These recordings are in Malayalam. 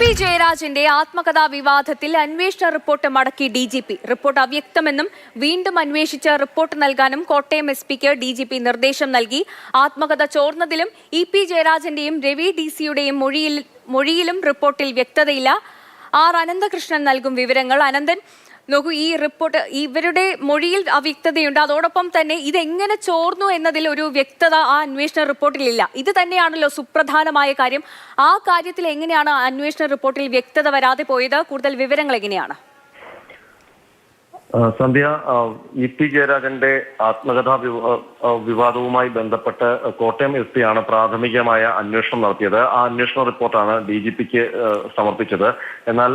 പി ജയരാജന്റെ ആത്മകഥാ വിവാദത്തിൽ അന്വേഷണ റിപ്പോർട്ട് മടക്കി ഡിജിപി. റിപ്പോർട്ട് അവ്യക്തമെന്നും വീണ്ടും അന്വേഷിച്ച് റിപ്പോർട്ട് നൽകാനും കോട്ടയം എസ്.പിക്ക് ഡിജിപി നിർദ്ദേശം നൽകി. ആത്മകഥ ചോർന്നതിലും പി ജയരാജന്റെയും രവി ഡിസിയുടെയും മൊഴിയിലും റിപ്പോർട്ടിൽ വ്യക്തതയില്ല. ആർ അനന്തകൃഷ്ണൻ നൽകും വിവരങ്ങൾ. അനന്തൻ, നോക്കൂ, ഈ റിപ്പോർട്ട് ഇവരുടെ മൊഴിയിൽ അവ്യക്തതയുണ്ട്. അതോടൊപ്പം തന്നെ ഇതെങ്ങനെ ചോർന്നു എന്നതിൽ ഒരു വ്യക്തത ആ അന്വേഷണ റിപ്പോർട്ടിലില്ല. ഇത് തന്നെയാണല്ലോ സുപ്രധാനമായ കാര്യം. ആ കാര്യത്തിൽ എങ്ങനെയാണ് അന്വേഷണ റിപ്പോർട്ടിൽ വ്യക്തത വരാതെ പോയത്? കൂടുതൽ വിവരങ്ങൾ എങ്ങനെയാണ്? സന്ധ്യ, പി ജയരാജന്റെ ആത്മകഥാ വിവാദവുമായി ബന്ധപ്പെട്ട് കോട്ടയം എസ്.പി ആണ് പ്രാഥമികമായ അന്വേഷണം നടത്തിയത്. ആ അന്വേഷണ റിപ്പോർട്ടാണ് ഡിജിപിക്ക് സമർപ്പിച്ചത്. എന്നാൽ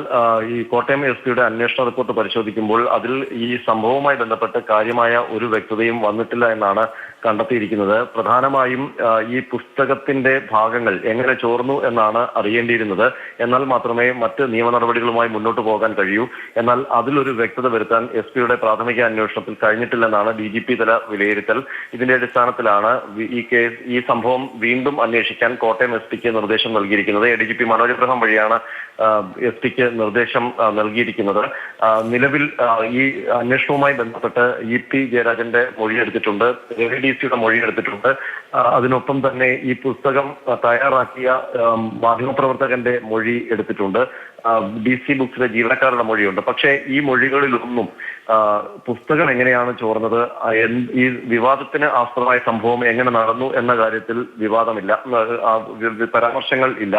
ഈ കോട്ടയം എസ്.പിയുടെ അന്വേഷണ റിപ്പോർട്ട് പരിശോധിക്കുമ്പോൾ അതിൽ ഈ സംഭവവുമായി ബന്ധപ്പെട്ട് കാര്യമായ ഒരു വ്യക്തതയും വന്നിട്ടില്ല എന്നാണ് കണ്ടെത്തിയിരിക്കുന്നത്. പ്രധാനമായും ഈ പുസ്തകത്തിന്റെ ഭാഗങ്ങൾ എങ്ങനെ ചോർന്നു എന്നാണ് അറിയേണ്ടിയിരുന്നത്. എന്നാൽ മാത്രമേ മറ്റ് നിയമ നടപടികളുമായി മുന്നോട്ട് പോകാൻ കഴിയൂ. എന്നാൽ അതിലൊരു വ്യക്തത വരുത്താൻ എസ്.പിയുടെ പ്രാഥമിക അന്വേഷണത്തിൽ കഴിഞ്ഞിട്ടില്ലെന്നാണ് DGP തല വിലയിരുത്തൽ. ഇതിന്റെ അടിസ്ഥാനത്തിലാണ് ഈ സംഭവം വീണ്ടും അന്വേഷിക്കാൻ കോട്ടയം എസ്.പിക്ക് നിർദ്ദേശം നൽകിയിരിക്കുന്നത്. ADGP മനോജ് എബ്രഹാം വഴിയാണ് എസ്.പിക്ക് നിർദ്ദേശം നൽകിയിരിക്കുന്നത്. നിലവിൽ ഈ അന്വേഷണവുമായി ബന്ധപ്പെട്ട് പി ജയരാജന്റെ മൊഴിയെടുത്തിട്ടുണ്ട്, രവി ഡിസിയുടെ മൊഴിയെടുത്തിട്ടുണ്ട്. അതിനൊപ്പം തന്നെ ഈ പുസ്തകം തയ്യാറാക്കിയ മാധ്യമപ്രവർത്തകന്റെ മൊഴി എടുത്തിട്ടുണ്ട്. DC ബുക്സിലെ ജീവനക്കാരുടെ മൊഴിയുണ്ട്. പക്ഷേ ഈ മൊഴികളിലൊന്നും പുസ്തകം എങ്ങനെയാണ് ചോർന്നത്, ഈ വിവാദത്തിന് ആസ്പദമായ സംഭവം എങ്ങനെ നടന്നു എന്ന കാര്യത്തിൽ വിവാദമില്ല, പരാമർശങ്ങൾ ഇല്ല.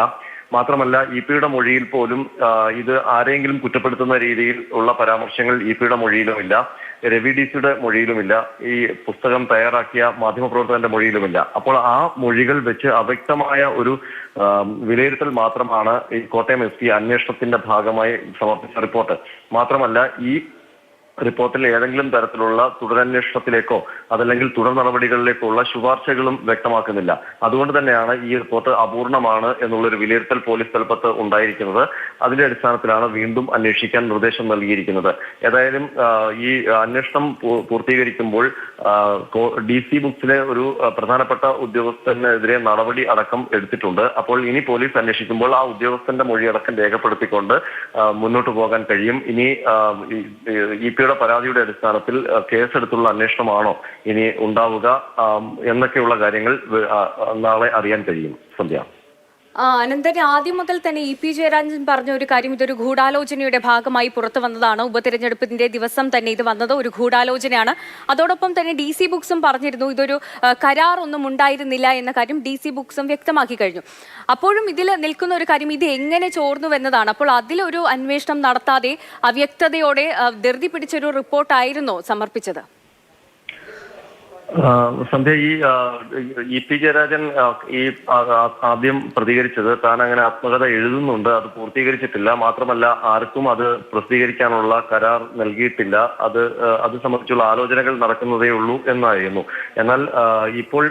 മാത്രമല്ല പിയുടെ മൊഴിയിൽ പോലും ഇത് ആരെങ്കിലും കുറ്റപ്പെടുത്തുന്ന രീതിയിൽ ഉള്ള പരാമർശങ്ങൾ പിയുടെ മൊഴിയിലുമില്ല, രവി ഡിസിയുടെ മൊഴിയിലുമില്ല, ഈ പുസ്തകം തയ്യാറാക്കിയ മാധ്യമപ്രവർത്തകന്റെ മൊഴിയിലുമില്ല. അപ്പോൾ ആ മൊഴികൾ വെച്ച് അവ്യക്തമായ ഒരു വിലയിരുത്തൽ മാത്രമാണ് ഈ കോട്ടയം എസ്.പി അന്വേഷണത്തിന്റെ ഭാഗമായി സമർപ്പിച്ച റിപ്പോർട്ട്. മാത്രമല്ല ഈ റിപ്പോർട്ടിൽ ഏതെങ്കിലും തരത്തിലുള്ള തുടരന്വേഷണത്തിലേക്കോ അതല്ലെങ്കിൽ തുടർ നടപടികളിലേക്കോ ഉള്ള ശുപാർശകളും വ്യക്തമാക്കുന്നില്ല. അതുകൊണ്ട് തന്നെയാണ് ഈ റിപ്പോർട്ട് അപൂർണമാണ് എന്നുള്ളൊരു വിലയിരുത്തൽ പോലീസ് തലപ്പത്ത് ഉണ്ടായിരിക്കുന്നത്. അതിന്റെ അടിസ്ഥാനത്തിലാണ് വീണ്ടും അന്വേഷിക്കാൻ നിർദ്ദേശം നൽകിയിരിക്കുന്നത്. ഏതായാലും ഈ അന്വേഷണം പൂർത്തീകരിക്കുമ്പോൾ DC ബുക്സിലെ ഒരു പ്രധാനപ്പെട്ട ഉദ്യോഗസ്ഥനെതിരെ നടപടി അടക്കം എടുത്തിട്ടുണ്ട്. അപ്പോൾ ഇനി പോലീസ് അന്വേഷിക്കുമ്പോൾ ആ ഉദ്യോഗസ്ഥന്റെ മൊഴിയടക്കം രേഖപ്പെടുത്തിക്കൊണ്ട് മുന്നോട്ട് പോകാൻ കഴിയും. ഇനി പിയുടെ പരാതിയുടെ അടിസ്ഥാനത്തിൽ കേസെടുത്തുള്ള അന്വേഷണമാണോ ഇനി ഉണ്ടാവുക എന്നൊക്കെയുള്ള കാര്യങ്ങൾ നാളെ അറിയാൻ കഴിയും. സന്ധ്യ, അനന്തൻ, ആദ്യം മുതൽ തന്നെ പി ജയരാജൻ പറഞ്ഞ ഒരു കാര്യം, ഇതൊരു ഗൂഢാലോചനയുടെ ഭാഗമായി പുറത്തു വന്നതാണ്. ഉപതെരഞ്ഞെടുപ്പിന്റെ ദിവസം തന്നെ ഇത് വന്നത് ഒരു ഗൂഢാലോചനയാണ്. അതോടൊപ്പം തന്നെ DC ബുക്സും പറഞ്ഞിരുന്നു ഇതൊരു കരാർ ഒന്നും ഉണ്ടായിരുന്നില്ല എന്ന കാര്യം DC ബുക്സും വ്യക്തമാക്കി കഴിഞ്ഞു. അപ്പോഴും ഇതിൽ നിൽക്കുന്ന ഒരു കാര്യം, ഇത് എങ്ങനെ ചോർന്നു എന്നതാണ്. അപ്പോൾ അതിലൊരു അന്വേഷണം നടത്താതെ അവ്യക്തതയോടെ ധൃതി പിടിച്ചൊരു റിപ്പോർട്ടായിരുന്നോ സമർപ്പിച്ചത്? സന്ധ്യ, പി ജയരാജൻ ആദ്യം പ്രതികരിച്ചത് താൻ അങ്ങനെ ആത്മകഥ എഴുതുന്നുണ്ട്, അത് പൂർത്തീകരിച്ചിട്ടില്ല, മാത്രമല്ല ആർക്കും അത് പ്രസിദ്ധീകരിക്കാനുള്ള കരാർ നൽകിയിട്ടില്ല, അത് സംബന്ധിച്ചുള്ള ആലോചനകൾ നടക്കുന്നതേ ഉള്ളൂ എന്നായിരുന്നു. എന്നാൽ ഇപ്പോൾ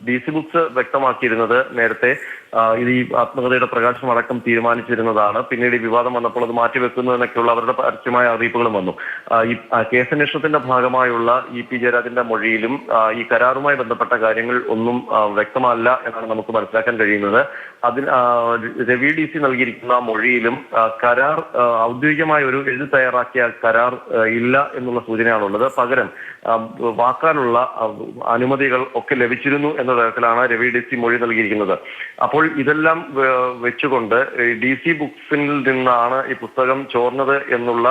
DC ബുക്സ് വ്യക്തമാക്കിയിരുന്നത് നേരത്തെ ഇത് ഈ ആത്മകഥയുടെ പ്രകാശനം അടക്കം തീരുമാനിച്ചിരുന്നതാണ്. പിന്നീട് ഈ വിവാദം വന്നപ്പോൾ അത് മാറ്റിവെക്കുന്നു എന്നൊക്കെയുള്ള അവരുടെ പരസ്യമായ അറിയിപ്പുകളും വന്നു. ഈ കേസന്വേഷണത്തിന്റെ ഭാഗമായുള്ള പി ജയരാജന്റെ മൊഴിയിലും ഈ കരാറുമായി ബന്ധപ്പെട്ട കാര്യങ്ങൾ ഒന്നും വ്യക്തമല്ല എന്നാണ് നമുക്ക് മനസ്സിലാക്കാൻ കഴിയുന്നത്. രവി DC നൽകിയിരിക്കുന്ന മൊഴിയിലും കരാർ ഔദ്യോഗികമായ ഒരു എഴുതി തയ്യാറാക്കിയ കരാർ ഇല്ല എന്നുള്ള സൂചനയാണുള്ളത്. പകരം വാക്കാലുള്ള അനുമതികൾ ഒക്കെ ലഭിച്ചിരുന്നു എന്ന തരത്തിലാണ് രവി DC മൊഴി നൽകിയിരിക്കുന്നത്. അപ്പോൾ ഇതെല്ലാം വെച്ചുകൊണ്ട് DC ബുക്സിൽ നിന്നാണ് ഈ പുസ്തകം ചോർന്നത് എന്നുള്ള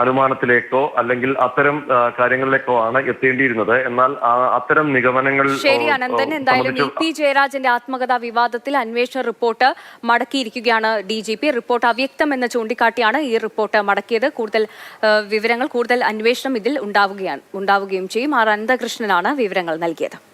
അനുമാനത്തിലേക്കോ അല്ലെങ്കിൽ അത്തരം കാര്യങ്ങളിലേക്കോ ആണ് എത്തേണ്ടിയിരുന്നത്. എന്നാൽ അത്തരം നിഗമനങ്ങൾ ശരി. അനന്തൻ, എന്തായാലും പി ജയരാജന്റെ ആത്മകഥാ വിവാദത്തിൽ അന്വേഷണ റിപ്പോർട്ട് മടക്കിയിരിക്കുകയാണ് DGP. റിപ്പോർട്ട് അവ്യക്തം എന്ന് ചൂണ്ടിക്കാട്ടിയാണ് ഈ റിപ്പോർട്ട് മടക്കിയത്. കൂടുതൽ വിവരങ്ങൾ, കൂടുതൽ അന്വേഷണം ഇതിൽ ഉണ്ടാവുകയും ചെയ്യും. ആർ അനന്തകൃഷ്ണനാണ് വിവരങ്ങൾ നൽകിയത്.